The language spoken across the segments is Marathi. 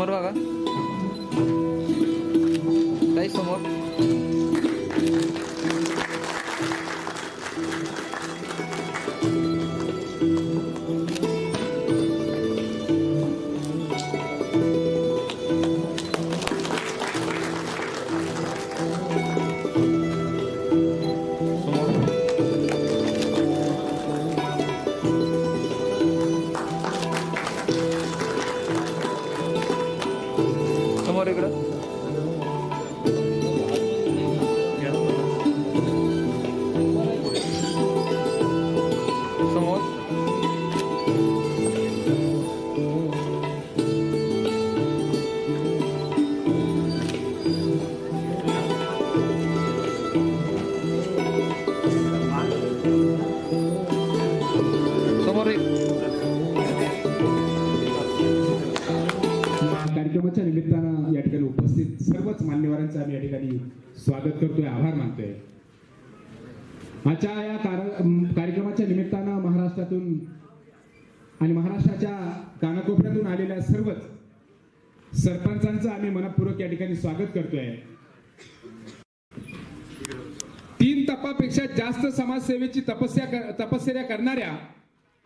समोर बघा, ताई समोर. समोर इकडं समोर. समोर कार्यक्रमाच्या निमित्तानं या ठिकाणी उपस्थित सर्वच मान्यवरांचं आम्ही या ठिकाणी स्वागत करतोय, आभार मानतोय. आजच्या या कार्यक्रमाच्या निमित्तानं महाराष्ट्रातून आणि महाराष्ट्राच्या कानाकोपऱ्यातून आलेल्या सर्वच सरपंचांचं आम्ही मनपूर्वक या ठिकाणी स्वागत करतोय. 3 तपापेक्षा जास्त समाजसेवेची तपश्चर्या करणाऱ्या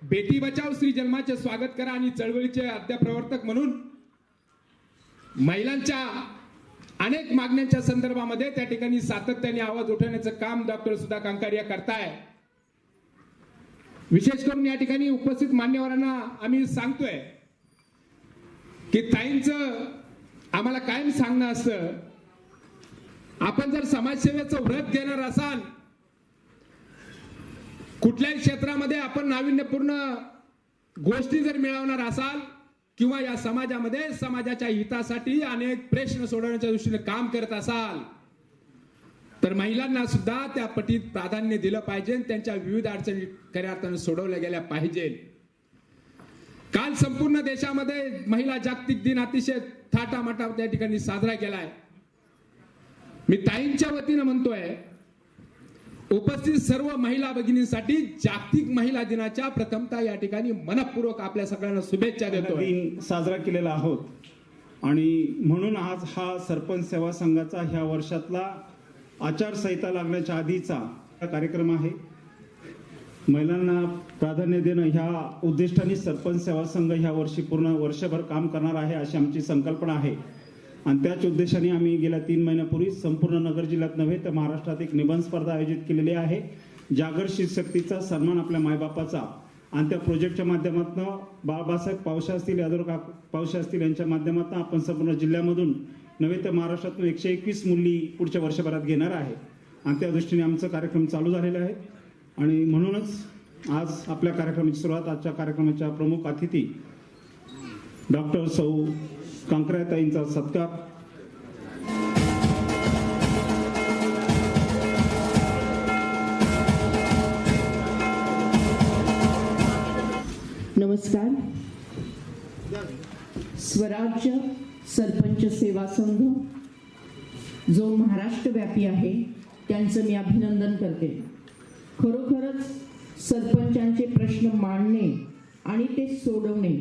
बेटी बचाव श्री जन्माचे स्वागत करा आणि चळवळीचे अद्याप्रवर्तक म्हणून महिलांच्या अनेक मागण्यांच्या संदर्भामध्ये त्या ठिकाणी सातत्याने आवाज उठवण्याचं काम डॉक्टर सुधा कांकारिया करताय. विशेष करून या ठिकाणी उपस्थित मान्यवरांना आम्ही सांगतोय की ताईंचं आम्हाला कायम सांगणं असतं, आपण जर समाजसेवेचं व्रत घेणार असाल, कुठल्याही क्षेत्रामध्ये आपण नाविन्यपूर्ण गोष्टी जर मिळवणार असाल किंवा या समाजामध्ये समाजाच्या हितासाठी अनेक प्रश्न सोडवण्याच्या दृष्टीने काम करत असाल तर महिलांना सुद्धा त्या पटीत प्राधान्य दिलं पाहिजे. त्यांच्या विविध अडचणी खऱ्या अर्थाने सोडवल्या गेल्या पाहिजे. काल संपूर्ण देशामध्ये महिला जागतिक दिन अतिशय थाटामाटा त्या ठिकाणी साजरा केलाय. मी ताईंच्या वतीनं म्हणतोय, उपस्थित सर्व महिला भगिनींसाठी जागतिक महिला दिनाच्या प्रथमतः या ठिकाणी मनपूर्वक आपल्या सगळ्यांना शुभेच्छा देतो. दिन साजरा केलेला आहोत आणि म्हणून आज हा सरपंच सेवा संघाचा ह्या वर्षातला आचारसंहिता लागण्याच्या आधीचा कार्यक्रम आहे. महिलांना प्राधान्य देणं ह्या उद्दिष्टाने सरपंच सेवा संघ ह्या वर्षी पूर्ण वर्षभर काम करणार आहे अशी आमची संकल्पना आहे. आणि त्याच उद्देशाने आम्ही गेल्या 3 महिन्यापूर्वी संपूर्ण नगर जिल्ह्यात नव्हे तर महाराष्ट्रात एक निबंध स्पर्धा आयोजित केलेली आहे. जागर शक्तीचा सन्मान आपल्या मायबापाचा, आणि त्या प्रोजेक्टच्या माध्यमातून बाळासाहेब पावशे असतील, यादव पावशे असतील यांच्या माध्यमातून आपण संपूर्ण जिल्ह्यामधून नव्हे तर महाराष्ट्रातून 121 मुली पुढच्या वर्षभरात घेणार आहे. आणि त्या दृष्टीने आमचा कार्यक्रम चालू झालेला आहे. आणि म्हणूनच आज आपल्या कार्यक्रमाची सुरुवात, आजच्या कार्यक्रमाच्या प्रमुख अतिथी डॉक्टर सौ कांकऱ्याताईंचा सत्कार. नमस्कार. स्वराज्य सरपंच सेवा संघ जो महाराष्ट्रव्यापी आहे त्यांचं मी अभिनंदन करते. खरोखरच सरपंचांचे प्रश्न मांडणे आणि ते सोडवणे,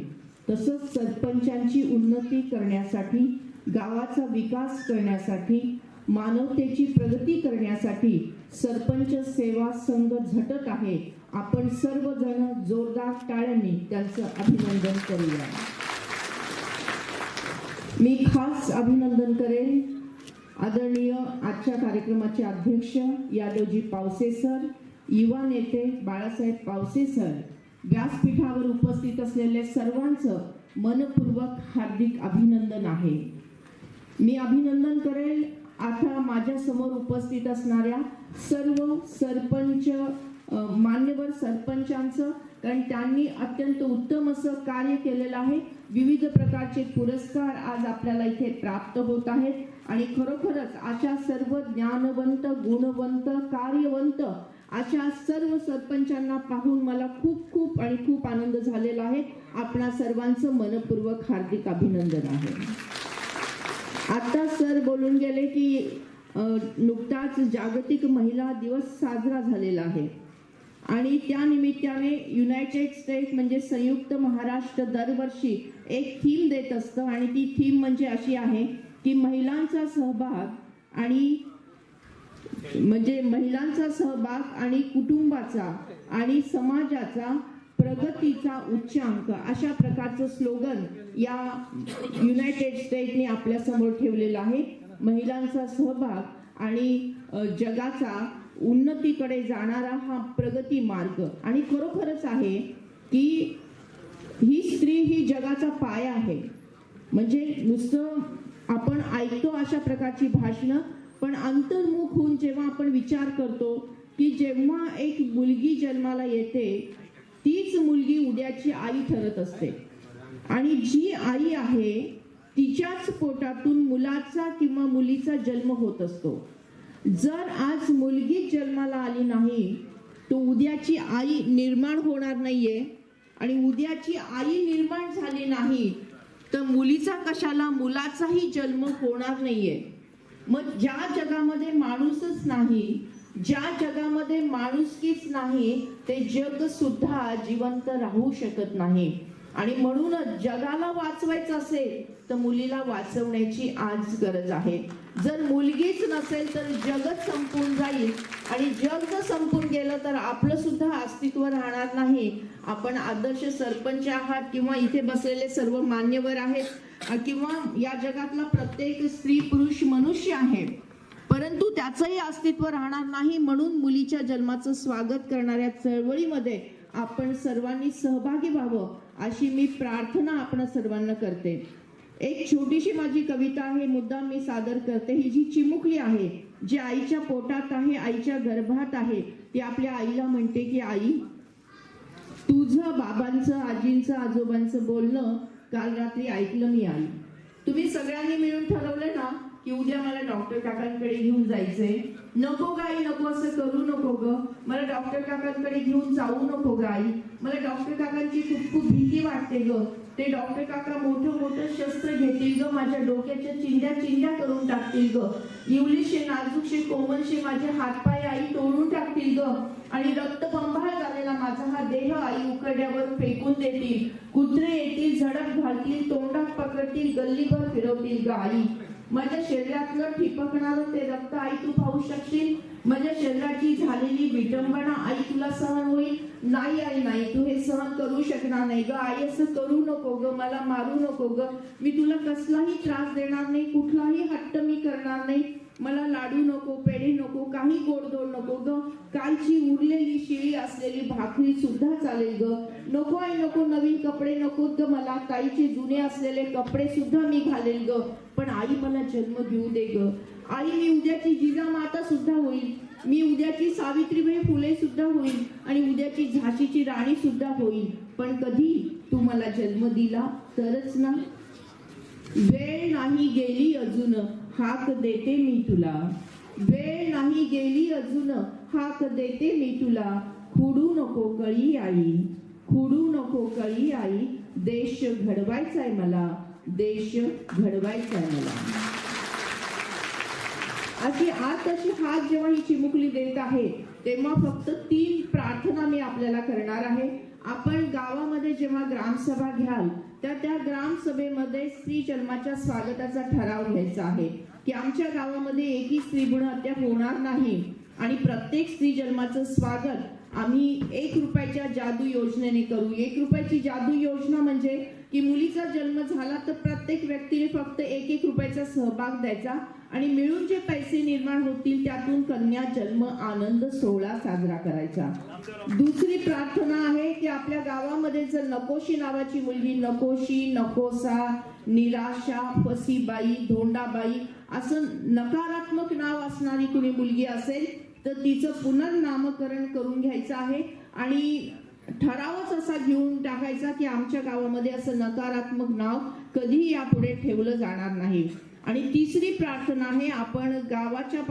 तसंच सरपंचांची उन्नती करण्यासाठी, गावाचा विकास करण्यासाठी, मानवतेची प्रगती करण्यासाठी सरपंच सेवा संघ झटत आहे. आपण सर्वजण जोरदार टाळ्यांनी त्यांचं अभिनंदन करूया. मी खास अभिनंदन करेन आदरणीय आजच्या कार्यक्रमाचे अध्यक्ष यादवजी पावसे सर, युवा नेते बाळासाहेब पावसे सर, व्यासपीठावर उपस्थित असलेले सर्वांचं मनपूर्वक हार्दिक अभिनंदन आहे. मी अभिनंदन करेल आता माझ्या समोर उपस्थित असणाऱ्या सर्व सरपंच मान्यवर सरपंचांचं, कारण त्यांनी अत्यंत उत्तम असं कार्य केलेलं आहे. विविध प्रकारचे पुरस्कार आज आपल्याला इथे प्राप्त होत आहेत आणि खरोखरच अशा सर्व ज्ञानवंत, गुणवंत, कार्यवंत अशा सर्व सरपंचांना पाहून मला खूप खूप आणि खूप आनंद झालेला आहे. आपणा सर्वांचं मनपूर्वक हार्दिक अभिनंदन आहे. आता सर बोलून गेले की नुकताच जागतिक महिला दिवस साजरा झालेला आहे आणि त्या निमित्ताने युनायटेड स्टेट म्हणजे संयुक्त महाराष्ट्र दरवर्षी एक थीम देत असतं आणि ती थीम म्हणजे अशी आहे की महिलांचा सहभाग आणि कुटुंबाचा आणि समाजाचा प्रगतीचा उच्चांक अशा प्रकारचं स्लोगन या युनायटेड स्टेटने आपल्या समोर ठेवलेलं आहे. महिलांचा सहभाग आणि जगाचा उन्नतीकडे जाणारा हा प्रगती मार्ग. आणि खरोखरच आहे की ही स्त्री ही जगाचा पाया आहे. म्हणजे नुसतं आपण ऐकतो अशा प्रकारची भाषणं, पण अंतर्मुख होऊन जेव्हा आपण विचार करतो की जेव्हा एक मुलगी जन्माला येते तीच मुलगी उद्याची आई ठरत असते आणि जी आई आहे तिच्याच पोटातून मुलाचा किंवा मुलीचा जन्म होत असतो. जर आज मुलगी जन्माला आली नाही तो उद्याची आई निर्माण होणार नाहीये आणि उद्याची आई निर्माण झाली नाही तर मुलीचा कशाला मुलाचाही जन्म होणार नाहीये. मग ज्या जगामध्ये माणूसच नाही, ज्या जगामध्ये माणुसकीच नाही, ते जग सुद्धा जिवंत राहू शकत नाही. आणि म्हणूनच जगाला वाचवायचं असेल तर मुलीला वाचवण्याची आज गरज आहे. जर मुलगीच नसेल तर जगच संपून जाईल आणि जग जर संपून गेलं तर आपलं सुद्धा अस्तित्व राहणार नाही. आपण आदर्श सरपंच आहात किंवा इथे बसलेले सर्व मान्यवर आहेत किंवा या जगातला प्रत्येक स्त्री पुरुष मनुष्य आहे, परंतु त्याचंही अस्तित्व राहणार नाही. म्हणून मुलीच्या जन्माचं स्वागत करणाऱ्या चळवळीमध्ये आपण सर्वांनी सहभागी व्हावं अशी मी प्रार्थना आपण सर्वांना करते. एक छोटीशी माझी कविता आहे, मुद्दाम मी सादर करते. ही जी चिमुकली आहे, जी आईच्या पोटात आहे, आईच्या गर्भात आहे, ती आपल्या आईला म्हणते की आई, तुझं बाबांचं, आजींचं, आजोबांचं बोलणं काल रात्री ऐकलं मी आई. तुम्ही सगळ्यांनी मिळून ठरवलं ना की उद्या मला डॉक्टर काकांकडे घेऊन जायचंय. नको गाई, नको असं करू नको ग, मला डॉक्टर काकांकडे घेऊन जाऊ नको गाई, मला डॉक्टर काकांची खूप खूप भीती वाटते ग, ते डॉक्टर काका मोठं मोठं शस्त्र घेतील ग, माझ्या डोक्याच्या चिंध्या चिंध्या करून टाकतील ग, इवलीशे नाजूकशे कोमलशे माझे हातपाय आई तोडून टाकतील ग, आणि रक्तबंबाळ झालेला माझा हा देह आई उकड्यावर फेकून देतील, कुत्रे येतील झडप घालतील, तोंडात पकडतील, गल्लीभर फिरवतील ग आई, माझ्या शरीरातलं ठिपकणारं ते रक्त आई तू पाहू शकशील, माझ्या शरीराची झालेली विटंबना आई तुला सहन होईल. नाही आई नाही, तू हे सहन करू शकणार नाही ग आई, असं करू नको ग, मला मारू नको ग, मी तुला कसलाही त्रास देणार नाही, कुठलाही हट्ट मी करणार नाही, मला लाडू नको, पेढे नको, काही गोडधोड नको ग, कालची उरलेली शिळी असलेली भाकरी सुद्धा चालेल ग, नको आई नको, नवीन कपडे नकोत ग मला, ताईचे जुने असलेले कपडे सुद्धा मी घालेल ग, पण आई मला जन्म घेऊ दे ग आई, मी उद्याची जिजामाता सुद्धा होईल, मी उद्याची सावित्रीबाई फुले सुद्धा होईल आणि उद्याची झाशीची राणी सुद्धा होईल, पण कधी तू मला जन्म दिला तरच ना. वेळ नाही गेली अजून हाक देते मी तुला, वेळ नाही गेली अजून हाक देते मी तुला, खुडू नको कळी आई, खुडू नको कळी आई, देश घडवायचाय मला, देश घडवायचाय मला. अशी हात जेव्हा ही चिमुकली देत आहे तेव्हा फक्त 3 प्रार्थना मी आपल्याला करणार आहे. आपण गावामध्ये जेव्हा ग्रामसभा घ्याल तर त्या ग्रामसभेमध्ये स्त्री जन्माच्या स्वागताचा ठराव घ्यायचा आहे की आमच्या गावामध्ये एकही स्त्री भ्रूण हत्या होणार नाही आणि प्रत्येक स्त्री जन्माचं स्वागत आम्ही 1 रुपयाच्या जादू योजनेने करू. 1 रुपयाची जादू योजना म्हणजे की मुलीचा जन्म झाला तर प्रत्येक व्यक्तीने फक्त 1-1 रुपयाचा सहभाग द्यायचा आणि मिळून जे पैसे निर्माण होतील त्यातून कन्या जन्म आनंद सोहळा साजरा करायचा. दुसरी प्रार्थना आहे की आपल्या गावामध्ये जर नकोशी नावाची मुलगी, नकोशी, नकोसा, निराशा, फसीबाई, धोंडाबाई असं नकारात्मक नाव असणारी कुणी मुलगी असेल तर तिचं पुनर्नामकरण करून घ्यायचं आहे आणि ठरावच असा घेऊन टाकायचा की आमच्या गावामध्ये असं नकारात्मक नाव कधीही यापुढे ठेवलं जाणार नाही. आणि तिसरी प्रार्थना आहे, आपण गावाच्या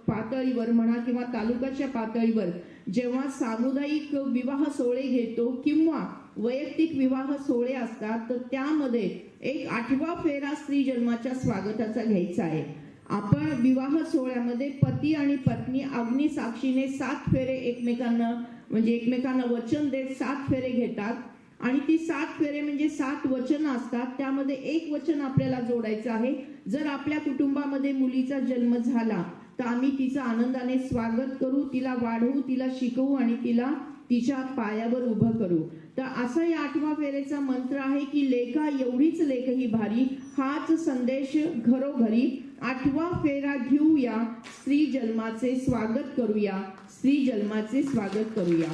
पातळीवर म्हणा किंवा तालुक्याच्या पातळीवर जेव्हा सामुदायिक विवाह सोहळे घेतो किंवा वैयक्तिक विवाह सोहळे असतात तर त्यामध्ये एक 8वा फेरा स्त्री जन्माच्या स्वागताचा घ्यायचा आहे. आपण विवाह सोहळ्यामध्ये पती आणि पत्नी अग्निसाक्षीने 7 फेरे एकमेकांना म्हणजे एकमेकांना वचन देत 7 फेरे घेतात आणि ती 7 फेरे म्हणजे 7 वचन असतात. त्यामध्ये एक वचन आपल्याला जोडायचं आहे. जर आपल्या कुटुंबामध्ये मुलीचा जन्म झाला तर आम्ही तिचं आनंदाने स्वागत करू, तिला वाढवू, तिला शिकवू आणि तिला तिच्या पायावर उभं करू. तर असा या 8व्या फेरेचा मंत्र आहे की लेखा एवढीच लेख ही भारी. हाच संदेश घरोघरी 8वा फेरा घेऊया, स्त्री जन्माचे स्वागत करूया, स्त्री जन्माचे स्वागत करूया.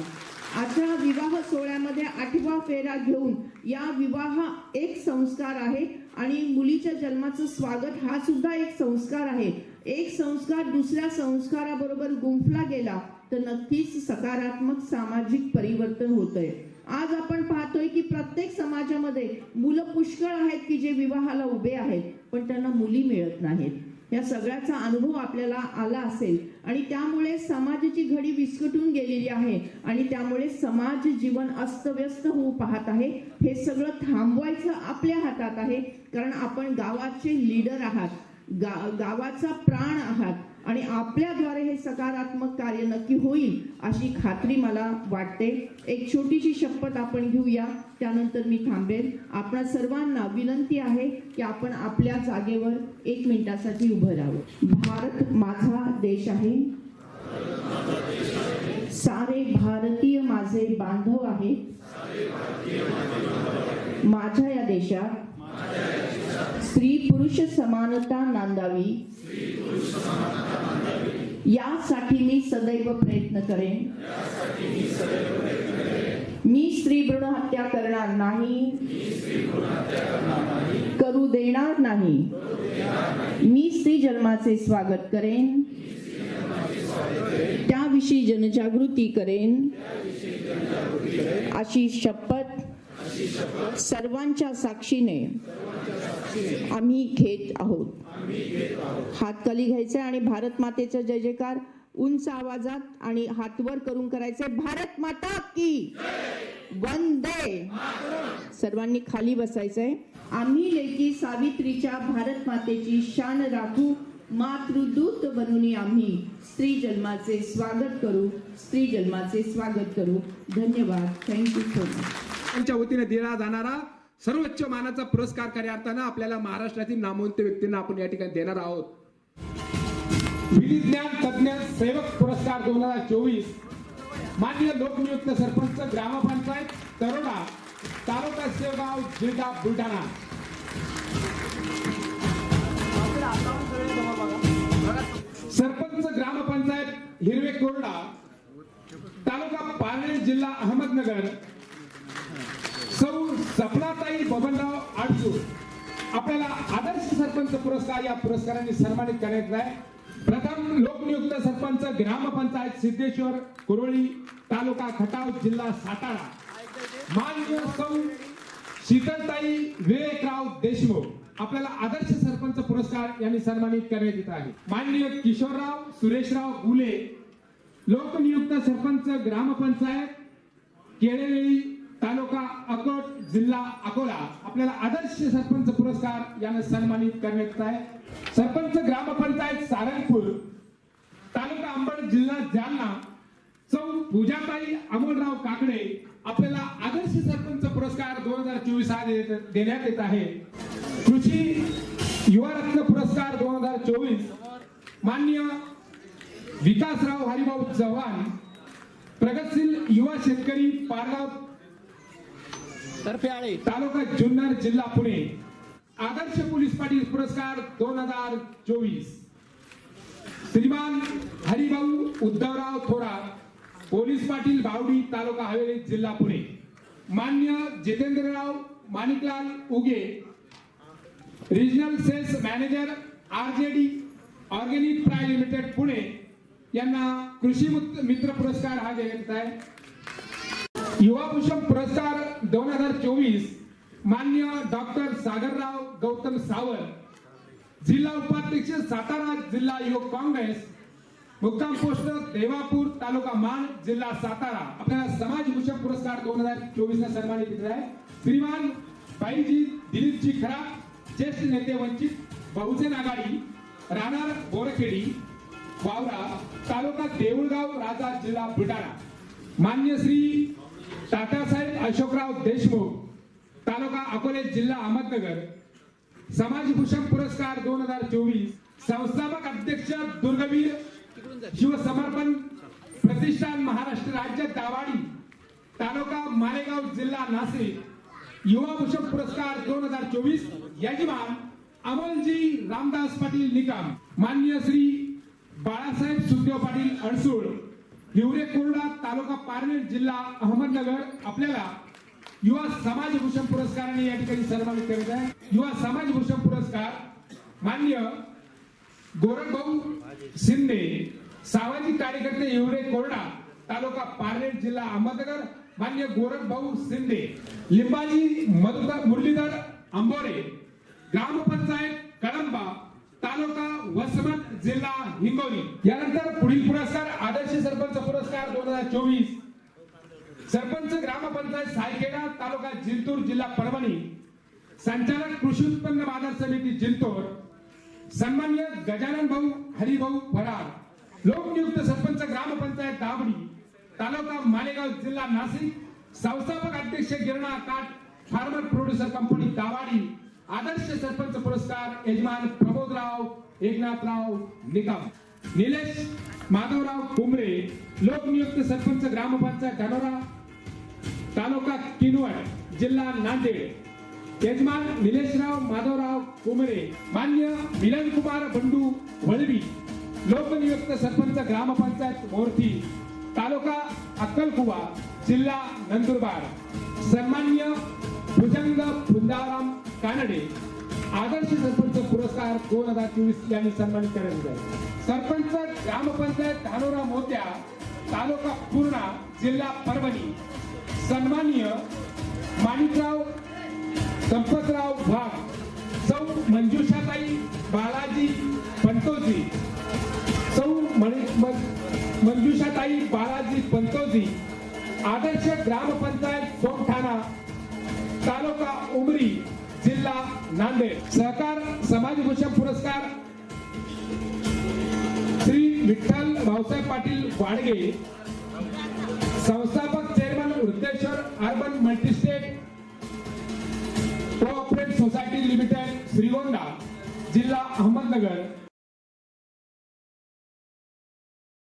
आजच्या विवाह सोहळ्यामध्ये 8वा फेरा घेऊन या विवाह एक संस्कार आहे आणि मुलीच्या जन्माचं स्वागत हा सुद्धा एक संस्कार आहे. एक संस्कार दुसऱ्या संस्काराबरोबर गुंफला गेला तर नक्कीच सकारात्मक सामाजिक परिवर्तन होतंय. आज आपण पाहतोय की प्रत्येक समाजामध्ये मुलं पुष्कळ आहेत की जे विवाहाला उभे आहेत पण त्यांना मुली मिळत नाहीत. या सगळ्याचा अनुभव आपल्याला आला असेल आणि त्यामुळे समाजाची घडी विस्कटून गेलेली आहे आणि त्यामुळे समाज जीवन अस्तव्यस्त होऊ पाहत आहे. हे सगळं थांबवायचं आपल्या हातात आहे कारण आपण गावाचे लीडर आहात, गावाचा प्राण आहात आणि आपल्याद्वारे हे सकारात्मक कार्य नक्की होईल अशी खात्री मला वाटते. एक छोटीशी शपथ आपण घेऊया, त्यानंतर मी थांबेल. आपणा सर्वांना विनंती आहे की आपण आपल्या जागेवर 1 मिनिटासाठी उभं राहावं. भारत माझा देश आहे, सारे भारतीय माझे बांधव आहेत. माझ्या या देशात स्त्री पुरुष समानता नांदावी यासाठी मी सदैव प्रयत्न करेन. मी स्त्री भ्रूण हत्या करणार नाही, करू देणार नाही. मी स्त्री जन्माचे स्वागत करेन, त्याविषयी जनजागृती करेन अशी शपथ सर्वांच्या साक्षीने आम्ही घेत आहोत. हात खाली घ्यायचे आणि भारत मातेचा जय जयकार उंच आवाजात आणि हात वर करून करायचे. भारत माता की वंदे. सर्वांनी खाली बसायचंय. आम्ही लेकी सावित्रीच्या भारत मातेची शान राखू, मातृदूत बनून आम्ही स्त्री जन्माचे स्वागत करू, स्त्री जन्माचे स्वागत करू. धन्यवाद. Thank you so much. त्यांच्या वतीने दिला जाणारा सर्वोच्च मानाचा पुरस्कार खऱ्या अर्थानं आपल्याला महाराष्ट्रातील नामवंत व्यक्तींना आपण या ठिकाणी देणार आहोत. विधिज्ञान तज्ञ सेवक पुरस्कार 2024 माननीय लोकनियुक्त सरपंच ग्रामपंचायत तरोडा, तालुका शेवगाव, जिल्हा बुलढाणा. सरपंच ग्रामपंचायत हिरवे कोरडा, तालुका पारनेर, जिल्हा अहमदनगर, सौ सपनाताई बबनराव आडसूळ. आपल्याला आदर्श सरपंच पुरस्कार या पुरस्काराने सन्मानित करण्यात आहे. प्रथम लोकनियुक्त सरपंच ग्रामपंचायत सिद्धेश्वर कुरोळी, तालुका खटाव, जिल्हा सातारा, माननीय सौ शीतलताई विवेकराव देशमुख. आपल्याला आदर्श सरपंच पुरस्कार यांनी सन्मानित करण्यात येत आहे. माननीय किशोरराव सुरेशराव गुले, लोकनियुक्त सरपंच ग्रामपंचायत केळेवेळी, तालुका अकोट, जिल्हा अकोला. आपल्याला आदर्श सरपंच पुरस्कार याने सन्मानित करण्यात येत आहे. सरपंच ग्रामपंचायत सारंगपूर, तालुका अंबड, जिल्हा जालना, सौ पूजाताई अमोलराव काकडे. आपल्याला आदर्श सरपंच पुरस्कार 2024 हा देण्यात येत आहे. कृषी युवा रत्न पुरस्कार 2024 माननीय विकासराव हरिभाऊ चव्हाण, प्रगतशील युवा शेतकरी, पारगाव तालुका जुन्नर, जिल्हा पुणे. आदर्श पोलीस पाटील पुरस्कार 2024 श्रीमान हरिभाऊ उद्धवराव थोरात, पोलीस पाटील बावडी, तालुका हवेली, जिल्हा पुणे. मान्य Jitendrarao Manikalal Uge, regional sales manager, RJD organic प्राय लिमिटेड, पुणे. यांना कृषी मित्र पुरस्कार हा देण्यात आहे. युवा भूषण पुरस्कार 2024 माननीय डॉक्टर सागरराव गौतम सावंत, जिल्हा उपाध्यक्ष, सातारा, जिल्हा युवक काँग्रेस, मुक्काम पोस्ट देवापूर, तालुका मान, जिल्हा सातारा. आपल्याला समाज भूषण पुरस्कार 2024 ने सन्मानित केला आहे. श्रीमान बाईजी दिलीपजी खरात, ज्येष्ठ नेते, वंचित बहुजन आघाडी, राहणार बोरखेडी, वावरा, तालुका देऊळगाव, राजा, जिल्हा बुलढाणा. मान्य श्री तात्यासाहेब अशोकराव देशमुख, तालुका अकोले, जिल्हा अहमदनगर, समाजभूषण पुरस्कार 2024, संस्थापक अध्यक्ष दुर्गवीर शिवसमर्पण प्रतिष्ठान महाराष्ट्र राज्य, दावाडी, तालुका मालेगाव, जिल्हा नाशिक, युवा भूषण पुरस्कार 2024, यजमान अमोलजी रामदास पाटील निकम, मान्य श्री बाळासाहेब सुखदेव पाटील अडसूळ, हिवरे कोरडा, तालुका पारनेर, जिल्हा अहमदनगर, आपल्याला युवा समाजभूषण पुरस्काराने या ठिकाणी सन्मानित करत आहे. युवा समाजभूषण पुरस्कार मान्य गोरखभाऊ शिंदे, सामाजिक कार्यकर्ते, हिवरे कोरडा, तालुका पारनेर, जिल्हा अहमदनगर, मान्य गोरखभाऊ शिंदे. लिंबाजी मुरलीधर अंबोरे, ग्रामपंचायत कळंबा, तालुका वसमत, जिल्हा हिंगोली. यानंतर पुढील पुरस्कार आदर्श सरपंच पुरस्कार 2024, सरपंच ग्रामपंचायत सायखेडा, तालुका जिंतूर, जिल्हा परभणी, संचालक कृषी उत्पन्न बाजार समिती जिंतूर, सन्मान्य गजानन भाऊ हरिभाऊ फरार, लोकनियुक्त सरपंच ग्रामपंचायत दावडी, तालुका मालेगाव, जिल्हा नाशिक, संस्थापक अध्यक्ष गिरणा काट फार्मर प्रोड्युसर कंपनी दावाडी. आदर्श सरपंच पुरस्कार यजमान प्रमोदराव एकनाथराव निकम. निलेश माधवराव कुमरे, लोकनियुक्त सरपंच ग्रामपंचायत धानोरा, तालुका किनवट, जिल्हा नांदेड, यजमान निलेशराव माधवराव कुमरे. मान्य मिलन कुमार बंडू वळवी, लोकनियुक्त सरपंच ग्रामपंचायत मोरथी, तालुका अक्कलकुवा, जिल्हा नंदुरबार. सन्मान्य भुजंग फुंदाराम कानडे, आदर्श सरपंच पुरस्कार 2024 यांनी सन्मानित करण्यात आले. सरपंच ग्रामपंचायत धानोरा मोत्या, तालुका पूर्णा, जिल्हा परभणी, सन्माननीय माणिकराव संपतराव वाघ, सौ मंजुषाताई बालाजी पंतोजी, सौ मंजुषाताई बालाजी पंतोजी, आदर्श ग्रामपंचायत सोमठाणा, तालुका उमरी, जिल्हा नांदेड. सहकार समाजभूषण पुरस्कार श्री विठ्ठल भाऊसाहेब पाटील वाडगे, संस्थापक chairman Vriddheshwar urban multi-state cooperative society limited, Shrigonda, जिल्हा अहमदनगर,